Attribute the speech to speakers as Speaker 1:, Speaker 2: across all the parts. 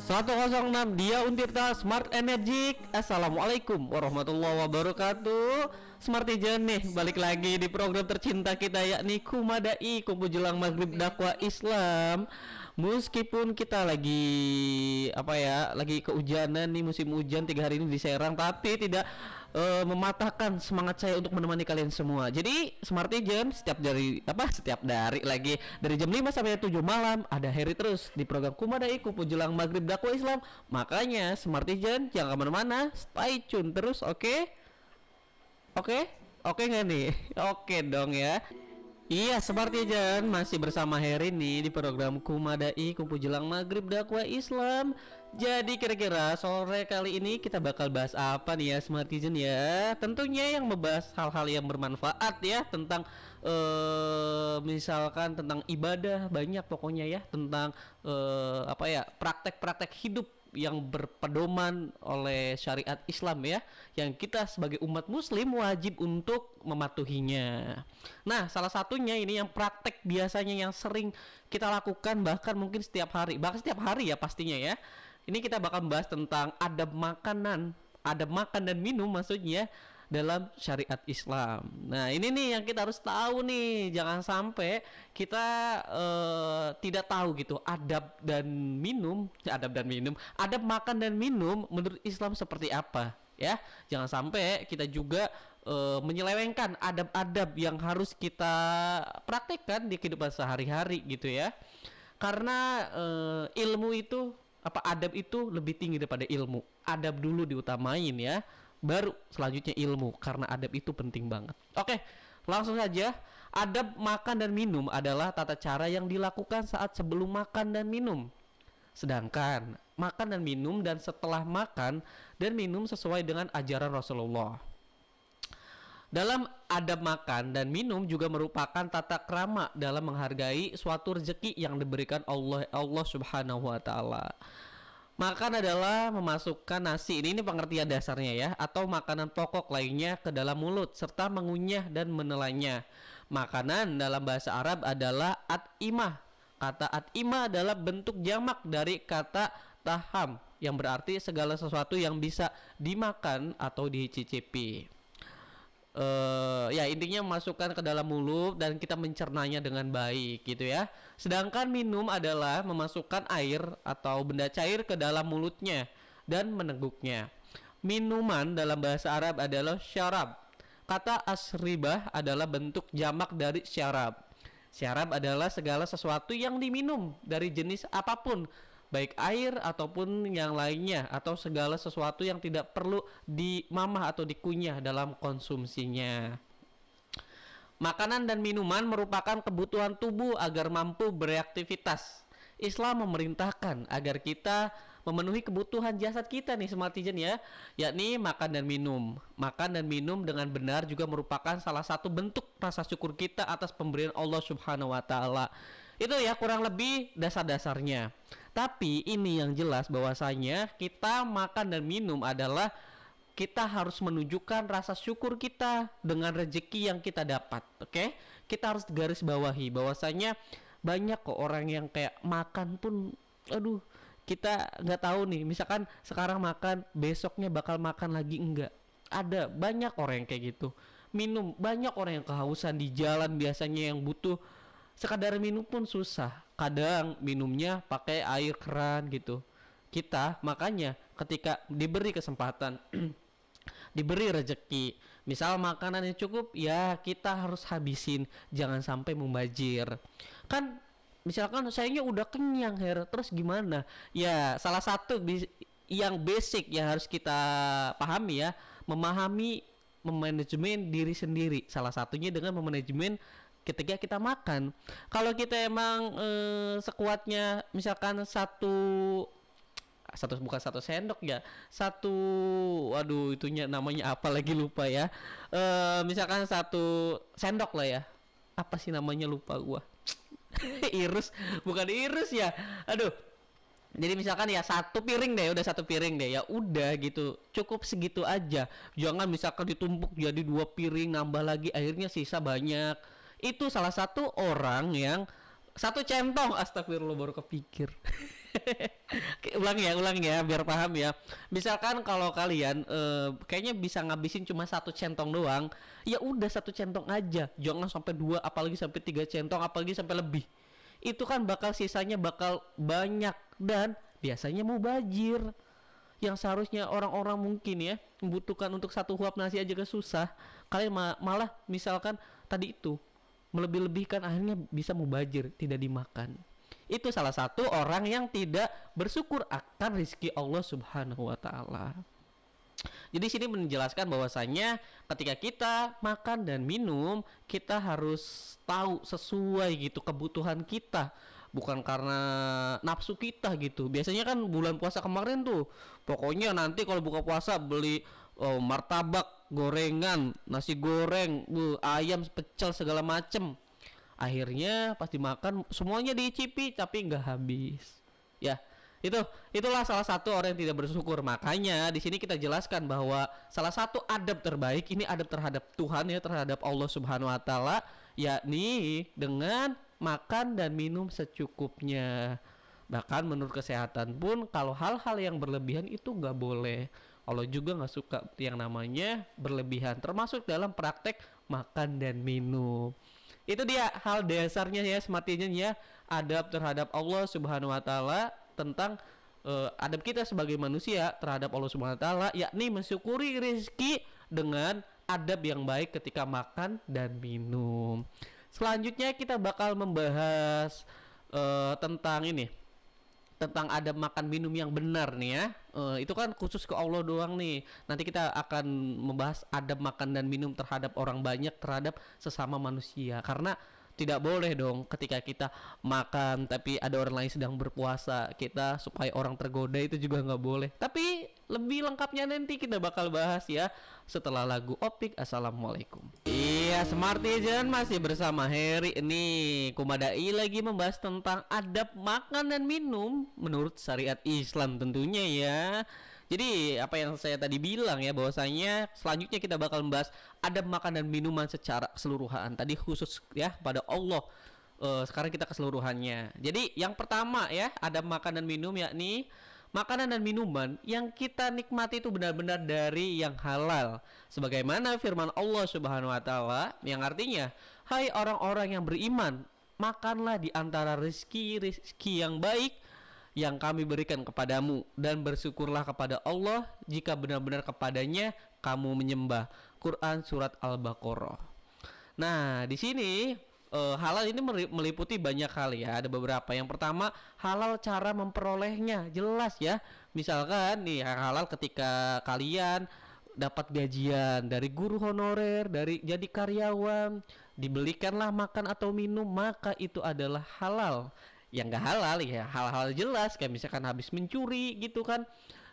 Speaker 1: 106 Dia Untirta Smart Energik. Assalamualaikum warahmatullahi wabarakatuh. Smartijan nih, balik lagi di program tercinta kita, yakni Kumadai, Kumpu Jelang Maghrib Dakwah Islam. Meskipun kita lagi lagi kehujanan nih, musim hujan 3 hari ini di Serang, tapi tidak mematahkan semangat saya untuk menemani kalian semua. Jadi Smartijan setiap dari lagi dari jam 5 sampai 7 malam ada Heri terus di program Kumadai, Kumpu Jelang Maghrib Dakwah Islam. Makanya Smartijan jangan kemana-mana, stay tune terus, oke? Oke nggak nih? Oke dong ya. Iya, Smartijan masih bersama Heri nih di program Kumadai, Kumpu Jelang Maghrib Dakwah Islam. Jadi kira-kira sore kali ini kita bakal bahas apa nih ya Smartijan ya? Tentunya yang membahas hal-hal yang bermanfaat ya, tentang misalkan tentang ibadah, banyak pokoknya ya, tentang praktek-praktek hidup yang berpedoman oleh syariat Islam ya, yang kita sebagai umat muslim wajib untuk mematuhinya. Nah, salah satunya ini yang praktek biasanya yang sering kita lakukan, bahkan mungkin setiap hari ya pastinya ya. Ini kita bakal membahas tentang adab makan dan minum maksudnya dalam syariat Islam. Nah, ini nih yang kita harus tahu nih, jangan sampai kita tidak tahu gitu adab makan dan minum menurut Islam seperti apa ya. Jangan sampai kita juga menyelewengkan adab-adab yang harus kita praktekkan di kehidupan sehari-hari gitu ya. Karena adab itu lebih tinggi daripada ilmu. Adab dulu diutamain ya, baru selanjutnya ilmu, karena adab itu penting banget. Oke, langsung saja. Adab makan dan minum adalah tata cara yang dilakukan saat sebelum makan dan minum. Sedangkan makan dan minum dan setelah makan dan minum sesuai dengan ajaran Rasulullah. Dalam adab makan dan minum juga merupakan tata krama dalam menghargai suatu rezeki yang diberikan Allah Subhanahu wa taala. Makan adalah memasukkan nasi, ini pengertian dasarnya ya, atau makanan pokok lainnya ke dalam mulut serta mengunyah dan menelannya. Makanan dalam bahasa Arab adalah at'imah. Kata at'imah adalah bentuk jamak dari kata taham, yang berarti segala sesuatu yang bisa dimakan atau dicicipi. Intinya memasukkan ke dalam mulut dan kita mencernanya dengan baik gitu ya. Sedangkan minum adalah memasukkan air atau benda cair ke dalam mulutnya dan meneguknya. Minuman dalam bahasa Arab adalah syarab. Kata asribah adalah bentuk jamak dari syarab. Syarab adalah segala sesuatu yang diminum dari jenis apapun, baik air ataupun yang lainnya, atau segala sesuatu yang tidak perlu dimamah atau dikunyah dalam konsumsinya. Makanan dan minuman merupakan kebutuhan tubuh agar mampu beraktivitas. Islam memerintahkan agar kita memenuhi kebutuhan jasad kita nih Smartijan ya, yakni makan dan minum. Makan dan minum dengan benar juga merupakan salah satu bentuk rasa syukur kita atas pemberian Allah Subhanahu wa taala. Itu ya kurang lebih dasar-dasarnya. Tapi ini yang jelas bahwasanya kita makan dan minum adalah kita harus menunjukkan rasa syukur kita dengan rezeki yang kita dapat. Oke? Kita harus garis bawahi bahwasanya banyak kok orang yang kayak makan pun kita nggak tahu nih, misalkan sekarang makan besoknya bakal makan lagi enggak. Ada banyak orang yang kayak gitu. Minum, banyak orang yang kehausan di jalan biasanya yang butuh sekadar minum pun susah. Kadang minumnya pakai air keran gitu. Kita makanya ketika diberi kesempatan diberi rezeki, misal makanan yang cukup, ya kita harus habisin, jangan sampai mubazir. Kan misalkan sayangnya udah kenyang terus gimana? Ya salah satu yang basic yang harus kita pahami ya, memanajemen diri sendiri. Salah satunya dengan memanajemen ketika kita makan. Kalau kita emang sekuatnya misalkan bukan satu sendok ya, itunya namanya apa lagi lupa ya, misalkan satu sendok lah ya, apa sih namanya lupa gua. bukan irus ya, jadi misalkan ya satu piring deh ya, udah gitu, cukup segitu aja. Jangan misalkan ditumpuk jadi 2 piring, nambah lagi akhirnya sisa banyak. Itu salah satu orang yang satu centong, astagfirullah baru kepikir. ulang ya biar paham ya. Misalkan kalau kalian kayaknya bisa ngabisin cuma satu centong doang, ya udah satu centong aja, jangan sampai dua, apalagi sampai tiga centong, apalagi sampai lebih. Itu kan bakal sisanya bakal banyak dan biasanya mubazir. Yang seharusnya orang-orang mungkin ya membutuhkan untuk satu huap nasi aja ke susah, kalian malah misalkan tadi itu melebih-lebihkan, akhirnya bisa mubazir, tidak dimakan. Itu salah satu orang yang tidak bersyukur akan rezeki Allah Subhanahu wa taala. Jadi sini menjelaskan bahwasanya ketika kita makan dan minum, kita harus tahu sesuai gitu kebutuhan kita, bukan karena nafsu kita gitu. Biasanya kan bulan puasa kemarin tuh, pokoknya nanti kalau buka puasa beli martabak, gorengan, nasi goreng, ayam pecel segala macem. Akhirnya pas dimakan semuanya diicipi tapi nggak habis. Ya, itulah salah satu orang yang tidak bersyukur. Makanya di sini kita jelaskan bahwa salah satu adab terbaik ini adab terhadap Tuhan ya, terhadap Allah Subhanahu wa taala, yakni dengan makan dan minum secukupnya. Bahkan menurut kesehatan pun kalau hal-hal yang berlebihan itu nggak boleh. Allah juga nggak suka yang namanya berlebihan, termasuk dalam praktek makan dan minum. Itu dia hal dasarnya ya, sematinya ya, adab terhadap Allah Subhanahu wa taala, tentang adab kita sebagai manusia terhadap Allah Subhanahu wa taala, yakni mensyukuri rezeki dengan adab yang baik ketika makan dan minum. Selanjutnya kita bakal membahas tentang ini, tentang adab makan minum yang benar nih ya. Itu kan khusus ke Allah doang nih. Nanti kita akan membahas adab makan dan minum terhadap orang banyak, terhadap sesama manusia. Karena tidak boleh dong ketika kita makan tapi ada orang lain sedang berpuasa, kita supaya orang tergoda, itu juga nggak boleh. Tapi lebih lengkapnya nanti kita bakal bahas ya setelah lagu Opik. Assalamualaikum. Iya, Smartizen masih bersama Heri. Ini Kumadai lagi membahas tentang adab makan dan minum menurut syariat Islam tentunya ya. Jadi apa yang saya tadi bilang ya, bahwasanya selanjutnya kita bakal membahas adab makan dan minuman secara keseluruhan. Tadi khusus ya pada Allah. Sekarang kita keseluruhannya. Jadi yang pertama ya, adab makan dan minum, yakni makanan dan minuman yang kita nikmati itu benar-benar dari yang halal. Sebagaimana firman Allah Subhanahu wa taala yang artinya, hai orang-orang yang beriman, makanlah di antara rezeki yang baik yang kami berikan kepadamu, dan bersyukurlah kepada Allah jika benar-benar kepadanya kamu menyembah. Quran surat Al-Baqarah. Nah, di sini halal ini meliputi banyak hal ya. Ada beberapa. Yang pertama, halal cara memperolehnya, jelas ya. Misalkan nih halal ketika kalian dapat gajian dari guru honorer, dari jadi karyawan, dibelikanlah makan atau minum, maka itu adalah halal. Yang gak halal ya hal-hal jelas, kayak misalkan habis mencuri gitu kan,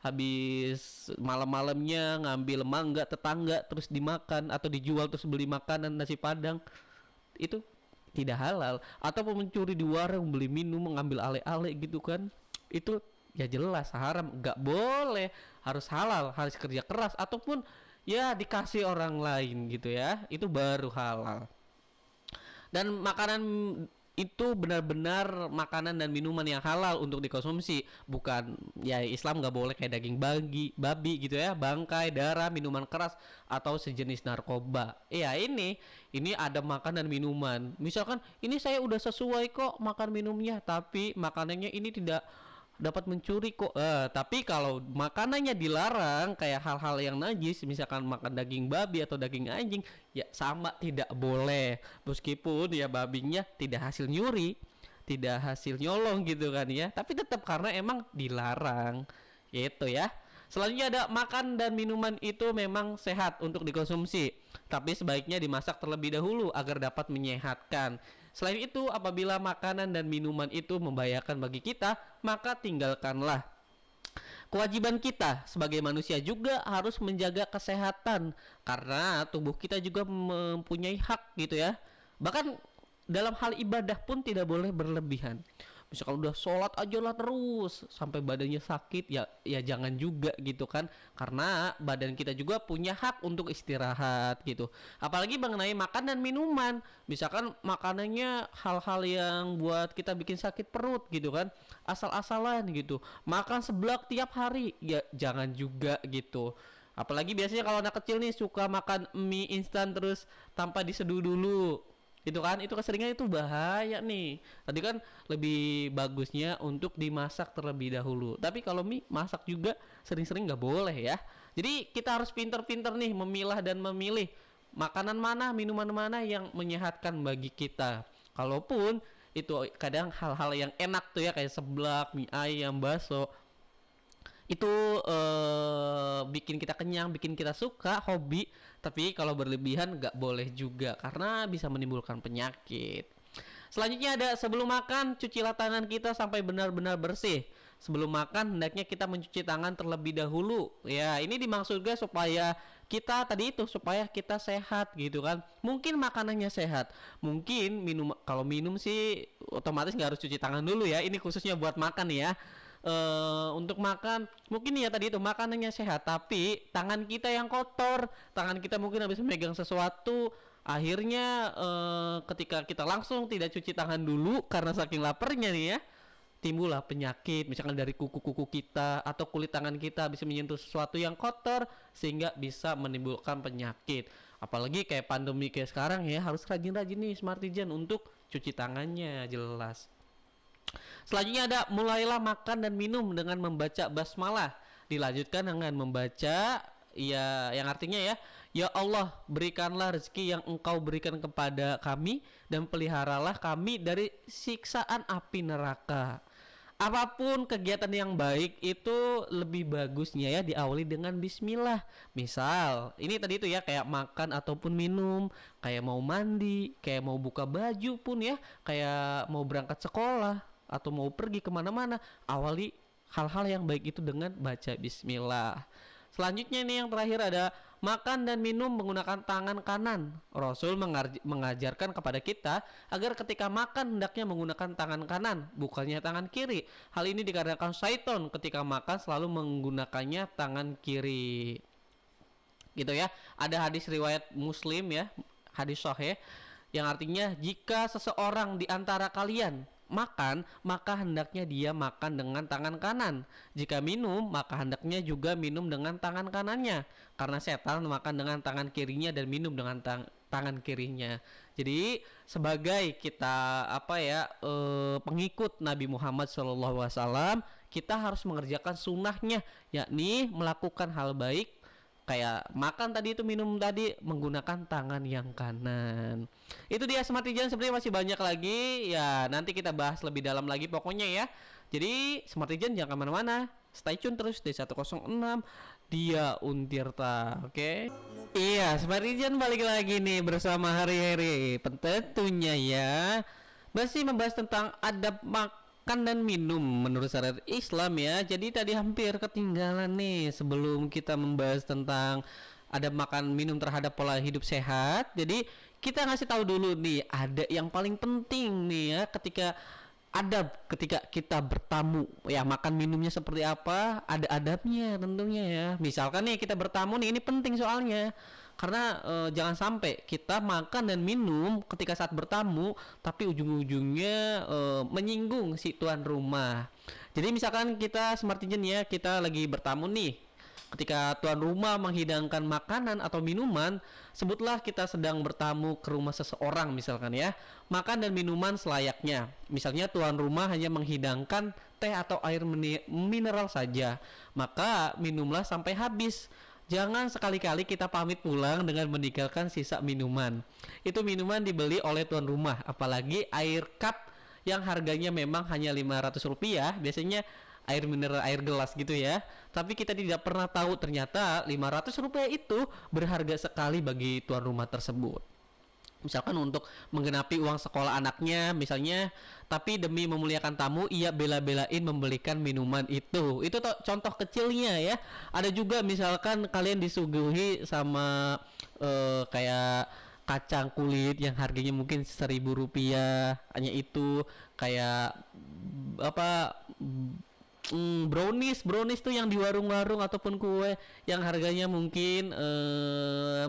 Speaker 1: habis malam-malamnya ngambil mangga tetangga terus dimakan, atau dijual terus beli makanan nasi padang, itu tidak halal. Atau mencuri di warung, beli minum, mengambil ale-ale gitu kan, itu ya jelas haram, gak boleh. Harus halal, harus kerja keras, ataupun ya dikasih orang lain gitu ya, itu baru halal. Dan makanan itu benar-benar makanan dan minuman yang halal untuk dikonsumsi, bukan ya Islam nggak boleh kayak daging babi gitu ya, bangkai, darah, minuman keras atau sejenis narkoba. Ya ini ada makan dan minuman. Misalkan ini saya udah sesuai kok makan minumnya, tapi makanannya ini tidak dapat mencuri kok. Tapi kalau makanannya dilarang kayak hal-hal yang najis, misalkan makan daging babi atau daging anjing, ya sama tidak boleh. Meskipun ya babinya tidak hasil nyuri, tidak hasil nyolong gitu kan ya, tapi tetap karena emang dilarang gitu ya. Selanjutnya ada makan dan minuman itu memang sehat untuk dikonsumsi, tapi sebaiknya dimasak terlebih dahulu agar dapat menyehatkan. Selain itu, apabila makanan dan minuman itu membahayakan bagi kita, maka tinggalkanlah. Kewajiban kita sebagai manusia juga harus menjaga kesehatan, karena tubuh kita juga mempunyai hak gitu ya. Bahkan dalam hal ibadah pun tidak boleh berlebihan. Misalkan udah sholat aja lah terus sampai badannya sakit, ya ya jangan juga gitu kan, karena badan kita juga punya hak untuk istirahat gitu. Apalagi mengenai makan dan minuman, misalkan makanannya hal-hal yang buat kita bikin sakit perut gitu kan, asal-asalan gitu, makan seblak tiap hari, ya jangan juga gitu. Apalagi biasanya kalau anak kecil nih suka makan mie instan terus tanpa diseduh dulu, itu kan, itu keseringan, itu bahaya nih. Tadi kan lebih bagusnya untuk dimasak terlebih dahulu, tapi kalau mie masak juga sering-sering nggak boleh ya. Jadi kita harus pinter-pinter nih memilah dan memilih makanan mana, minuman mana yang menyehatkan bagi kita. Kalaupun itu kadang hal-hal yang enak tuh ya, kayak seblak, mie ayam, bakso, itu bikin kita kenyang, bikin kita suka, hobi. Tapi kalau berlebihan nggak boleh juga karena bisa menimbulkan penyakit. Selanjutnya ada, sebelum makan cucilah tangan kita sampai benar-benar bersih. Sebelum makan hendaknya kita mencuci tangan terlebih dahulu. Ya, ini dimaksudkan supaya kita tadi itu, supaya kita sehat gitu kan. Mungkin makanannya sehat, mungkin minum, kalau minum sih otomatis nggak harus cuci tangan dulu ya. Ini khususnya buat makan ya. Untuk makan mungkin ya tadi itu makanannya sehat, tapi tangan kita yang kotor, tangan kita mungkin habis memegang sesuatu, akhirnya ketika kita langsung tidak cuci tangan dulu karena saking laparnya nih ya, timbullah penyakit, misalkan dari kuku-kuku kita atau kulit tangan kita bisa menyentuh sesuatu yang kotor sehingga bisa menimbulkan penyakit. Apalagi kayak pandemi kayak sekarang ya, harus rajin-rajin nih Smartijan untuk cuci tangannya, jelas. Selanjutnya ada, mulailah makan dan minum dengan membaca basmalah. Dilanjutkan dengan membaca, ya yang artinya ya, ya Allah berikanlah rezeki yang engkau berikan kepada kami dan peliharalah kami dari siksaan api neraka. Apapun kegiatan yang baik itu lebih bagusnya ya diawali dengan bismillah. Misal ini tadi itu ya, kayak makan ataupun minum, kayak mau mandi, kayak mau buka baju pun ya, kayak mau berangkat sekolah atau mau pergi kemana-mana, awali hal-hal yang baik itu dengan baca bismillah. Selanjutnya nih yang terakhir ada, makan dan minum menggunakan tangan kanan. Rasul mengajarkan kepada kita agar ketika makan hendaknya menggunakan tangan kanan, bukannya tangan kiri. Hal ini dikarenakan syaitan ketika makan selalu menggunakannya tangan kiri. Gitu ya. Ada hadis riwayat Muslim ya, hadis sahih, yang artinya jika seseorang di antara kalian makan, maka hendaknya dia makan dengan tangan kanan. Jika minum, maka hendaknya juga minum dengan tangan kanannya, karena setan makan dengan tangan kirinya dan minum dengan tangan kirinya. Jadi sebagai kita pengikut Nabi Muhammad SAW, kita harus mengerjakan sunnahnya, yakni melakukan hal baik kayak makan tadi itu, minum tadi, menggunakan tangan yang kanan. Itu dia Smartijan, sebenarnya masih banyak lagi ya, nanti kita bahas lebih dalam lagi pokoknya ya. Jadi Smartijan jangan kemana-mana, stay tune terus di 106 Dia Untirta, oke? Iya, Smartijan balik lagi nih bersama Hari tentunya ya, masih membahas tentang adab makan dan minum menurut syariat Islam ya. Jadi tadi hampir ketinggalan nih sebelum kita membahas tentang adab makan minum terhadap pola hidup sehat. Jadi kita ngasih tahu dulu nih, ada yang paling penting nih ya, ketika kita bertamu ya, makan minumnya seperti apa, ada adabnya tentunya ya. Misalkan nih kita bertamu nih, ini penting soalnya, karena jangan sampai kita makan dan minum ketika saat bertamu tapi ujung-ujungnya menyinggung si tuan rumah. Jadi misalkan kita Smartijan ya, kita lagi bertamu nih, ketika tuan rumah menghidangkan makanan atau minuman, sebutlah kita sedang bertamu ke rumah seseorang misalkan ya. Makan dan minuman selayaknya. Misalnya tuan rumah hanya menghidangkan teh atau air mineral saja, maka minumlah sampai habis. Jangan sekali-kali kita pamit pulang dengan meninggalkan sisa minuman. Itu minuman dibeli oleh tuan rumah, apalagi air cup yang harganya memang hanya Rp500, biasanya air mineral, air gelas gitu ya. Tapi kita tidak pernah tahu ternyata Rp500 itu berharga sekali bagi tuan rumah tersebut. Misalkan untuk menggenapi uang sekolah anaknya misalnya, tapi demi memuliakan tamu ia bela-belain membelikan minuman itu. Itu contoh kecilnya ya. Ada juga misalkan kalian disuguhi sama kayak kacang kulit yang harganya mungkin 1.000 rupiah, hanya itu kayak apa, brownies brownies tuh yang di warung-warung ataupun kue yang harganya mungkin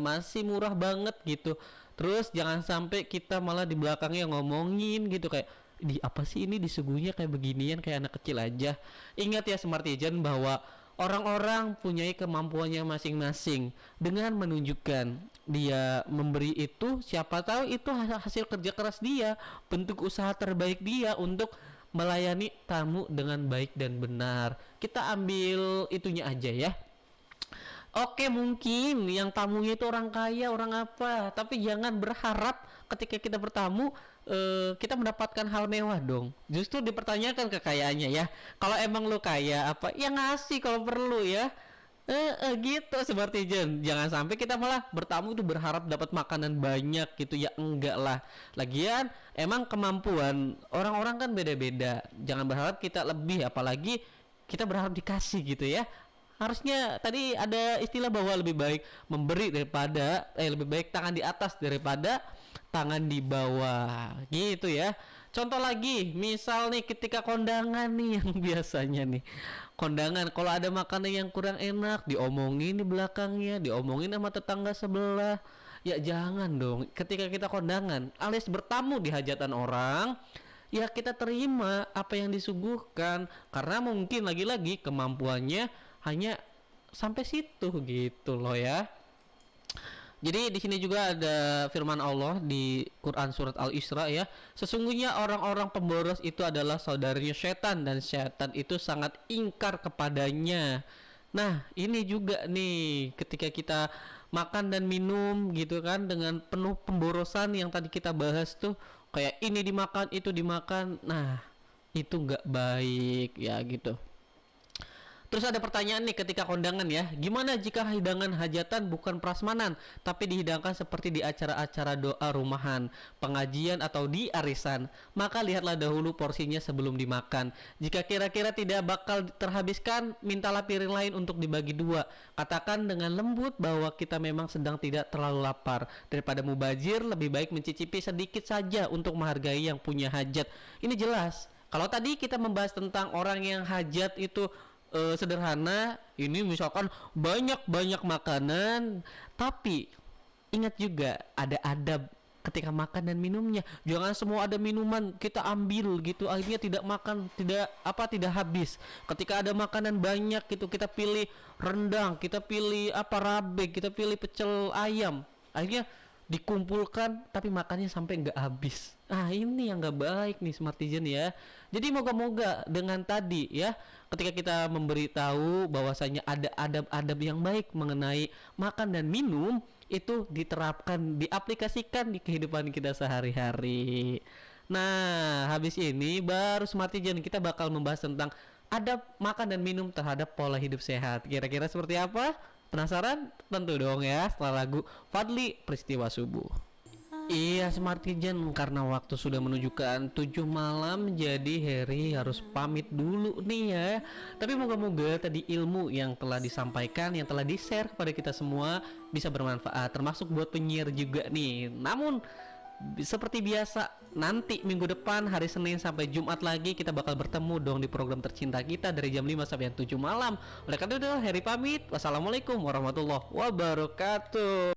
Speaker 1: masih murah banget gitu. Terus jangan sampai kita malah di belakangnya ngomongin gitu kayak di apa sih ini disuguhnya kayak beginian kayak anak kecil aja. Ingat ya Smartizen bahwa orang-orang punya kemampuannya masing-masing. Dengan menunjukkan dia memberi itu, siapa tahu itu hasil kerja keras dia, bentuk usaha terbaik dia untuk melayani tamu dengan baik dan benar. Kita ambil itunya aja ya. Oke, mungkin yang tamunya itu orang kaya, orang apa, tapi jangan berharap ketika kita bertamu kita mendapatkan hal mewah dong. Justru dipertanyakan kekayaannya ya. Kalau emang lu kaya apa, ya ngasih kalau perlu ya. Gitu seperti Jen. Jangan sampai kita malah bertamu tuh berharap dapat makanan banyak gitu ya, enggak lah. Lagian emang kemampuan orang-orang kan beda-beda. Jangan berharap kita lebih, apalagi kita berharap dikasih gitu ya. Harusnya tadi ada istilah bahwa lebih baik memberi daripada lebih baik tangan di atas daripada tangan di bawah gitu ya. Contoh lagi, misal nih ketika kondangan nih yang biasanya nih kondangan, kalau ada makanan yang kurang enak diomongin di belakangnya, diomongin sama tetangga sebelah. Ya jangan dong, ketika kita kondangan alias bertamu di hajatan orang, ya kita terima apa yang disuguhkan, karena mungkin lagi-lagi kemampuannya hanya sampai situ gitu loh ya. Jadi di sini juga ada firman Allah di Quran surat Al-Isra ya. Sesungguhnya orang-orang pemboros itu adalah saudaranya setan dan setan itu sangat ingkar kepadanya. Nah, ini juga nih ketika kita makan dan minum gitu kan dengan penuh pemborosan yang tadi kita bahas tuh, kayak ini dimakan, itu dimakan. Nah, itu nggak baik ya gitu. Terus ada pertanyaan nih ketika kondangan ya, gimana jika hidangan hajatan bukan prasmanan tapi dihidangkan seperti di acara-acara doa rumahan, pengajian atau di arisan? Maka lihatlah dahulu porsinya sebelum dimakan. Jika kira-kira tidak bakal terhabiskan, mintalah piring lain untuk dibagi dua. Katakan dengan lembut bahwa kita memang sedang tidak terlalu lapar. Daripada mubazir, lebih baik mencicipi sedikit saja untuk menghargai yang punya hajat. Ini jelas. Kalau tadi kita membahas tentang orang yang hajat itu sederhana, ini misalkan banyak makanan, tapi ingat juga ada adab ketika makan dan minumnya. Jangan semua ada minuman kita ambil gitu, akhirnya tidak makan, tidak habis. Ketika ada makanan banyak gitu, kita pilih rendang, kita pilih rabe, kita pilih pecel ayam, akhirnya dikumpulkan tapi makannya sampai nggak habis. Ini yang nggak baik nih Smartizen ya. Jadi moga-moga dengan tadi ya, ketika kita memberitahu bahwasanya ada adab-adab yang baik mengenai makan dan minum, itu diterapkan, diaplikasikan di kehidupan kita sehari-hari. Nah, habis ini baru Smartizen kita bakal membahas tentang adab makan dan minum terhadap pola hidup sehat. Kira-kira seperti apa? Penasaran? Tentu dong ya, setelah lagu Fadli Peristiwa Subuh. Iya Smartizen, karena waktu sudah menunjukkan 7 malam, jadi Harry harus pamit dulu nih ya. Tapi moga-moga tadi ilmu yang telah disampaikan, yang telah di-share kepada kita semua bisa bermanfaat, termasuk buat penyiar juga nih. Namun seperti biasa, nanti minggu depan hari Senin sampai Jumat lagi kita bakal bertemu dong di program tercinta kita dari jam 5 sampai jam 7 malam. Oleh karena itu Harry pamit. Wassalamualaikum warahmatullahi wabarakatuh.